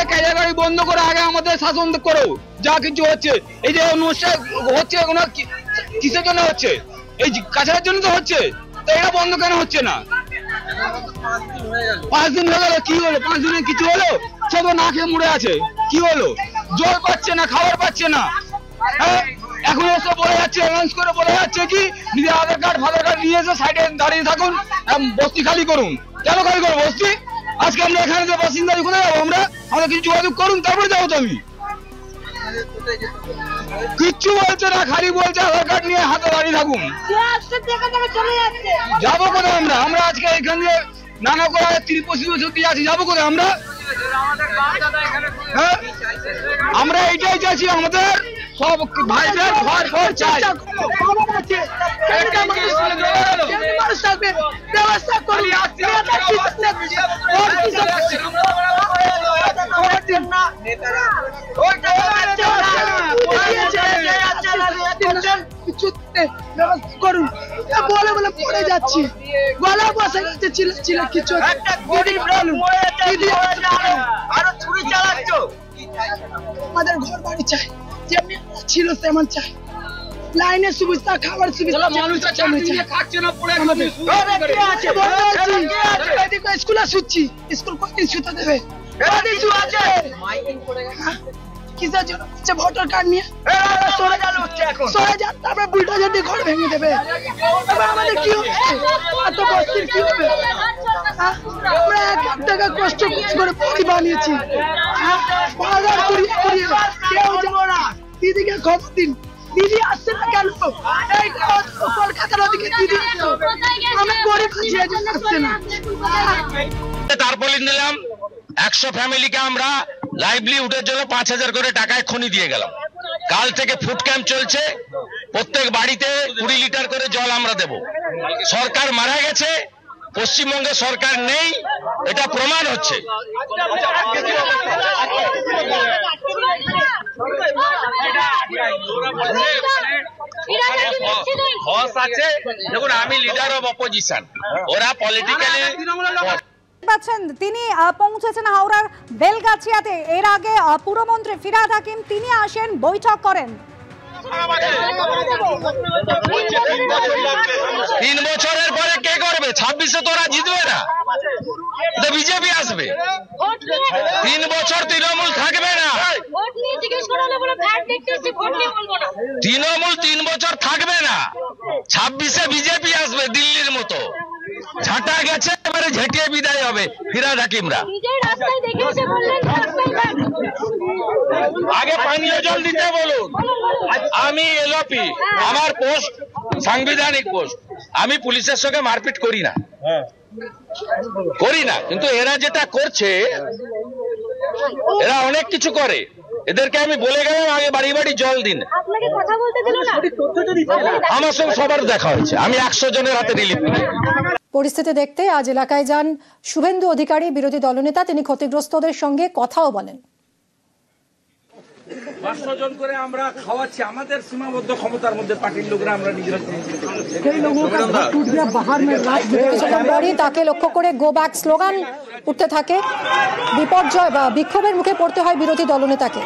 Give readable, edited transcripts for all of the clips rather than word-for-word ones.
Career বন্ধ করে আগে আমাদের শাসন করো। যা কিছু হচ্ছে, এই যে অনুষ্ঠান হচ্ছে এগুলো কিসের জন্য হচ্ছে? এই কাছাড়ের জন্য তো হচ্ছে, তো এটা বন্ধ কেন হচ্ছে না? 5 দিন হয়ে গেল, কি হলো? 5 দিনে কিছু হলো? সব না খেয়ে মরে আছে, কি হলো? জল পাচ্ছে না, খাবার পাচ্ছে না। হ্যাঁ, এখন এসে বলে যাচ্ছে, অ্যানাউন্স করে বলে যাচ্ছে কি নিজের আধার কার্ড ফাধার কার্ড নিয়ে এসে সাইডে দাঁড়িয়ে থাকুন, বস্তি খালি করুন। কেন খালি করবো বস্তি? আজকে আমরা এখানে যে বাসিন্দা, কোথায় যাবো আমরা? আমাদের কিছু যোগাযোগ করুন, তারপরে যাবো। তো আমি কিচ্ছু বলছে না, খালি বলছে আধার কার্ড নিয়ে হাতে দাঁড়িয়ে থাকুন। যাবো কোথায় আমরা? আমরা আজকে এখানে নানা করে 30-35 বছর দিয়ে আছি, যাবো কোথায় আমরা? হ্যাঁ, আমরা এইটাই চাইছি, আমাদের সব ভাইদের ঘর ঘর চাই। করুন বলে বলে পড়ে যাচ্ছি, গলা বসে যাচ্ছে, চিল্লা কিছু আমাদের ঘর বাড়ি চাই, যেমনি ছিল তেমন চাই, লাইনের সুবিধা, খাবার সুবিধা, স্কুলে শুচ্ছি, স্কুল কতদিন শুতে দেবে? কিসের জন্য ভোটার কার্ড নিয়ে সরে যান, তারপরে বুলডোজার দিয়ে ঘর ভেঙে দেবে। আমাদের কি হবে? এত বস্তির কি হবে? আমরা 1 লাখ টাকা কষ্ট করে বাড়ি বানিয়েছি, কেউ যাবো না। দিদিকে খবর দিন, দিদি আসছে না কেন? কলকাতার ওদিকে দিদি আমি গরিব আছি, আসছে না। তারপরে নিলাম 100 ফ্যামিলিকে আমরা লাইভলিহুডের জন্য 5000 করে টাকায় খনি দিয়ে গেলাম। কাল থেকে ফুড ক্যাম্প চলছে, প্রত্যেক বাড়িতে 20 লিটার করে জল আমরা দেব। সরকার মারা গেছে, পশ্চিমবঙ্গে সরকার নেই, এটা প্রমাণ হচ্ছে। দেখুন, আমি লিডার অফ অপোজিশন, ওরা পলিটিক্যালি পাচ্ছেন। তিনি পৌঁছেছেন হাওড়ার বেলগাছিয়াতে। এর আগে পুরমন্ত্রী ফিরহাদ হাকিম তিনি আসেন, বৈঠক করেন। 3 বছরের পরে কে করবে? 26-এ তোরা জিতবে না, তো বিজেপি আসবে। 3 বছর তৃণমূল থাকবে না, তৃণমূল 3 বছর থাকবে না। 26-এ বিজেপি আসবে, দিল্লির মতো। ঝাঁটা গেছে, এবারে ঝেঁটিয়ে বিদায় হবে ফিরহাদ হাকিমরা। আগে পানীয় জল দিতে বলুন। আমি এলওপি, আমার পোস্ট সাংবিধানিক পোস্ট, আমি পুলিশের সঙ্গে মারপিট করি না, কিন্তু এরা যেটা করছে, এরা অনেক কিছু করে। এদেরকে আমি বলে গেলাম আগে বাড়ি বাড়ি জল দিন। আমার সঙ্গে সবার দেখা হয়েছে, আমি 100 জনের হাতে রিলিফ দিই। পরিস্থিতি দেখতে আজ এলাকায় যান শুভেন্দু অধিকারী, বিরোধী দলনেতা। তিনি ক্ষতিগ্রস্তদের সঙ্গে কথাও বলেন। 500 জন করে আমরা খাওয়াচ্ছি, আমাদের সীমাবদ্ধ ক্ষমতার মধ্যে পার্টির লোকরা আমরা নিজেরা তাকে লক্ষ্য করে গো ব্যাক স্লোগান উঠতে থাকে। বিপর্যয় বা বিক্ষোভের মুখে পড়তে হয় বিরোধী দলনেতাকে।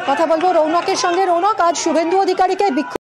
কথা বলবো রৌনকের সঙ্গে। রৌনক, আজ শুভেন্দু অধিকারীকে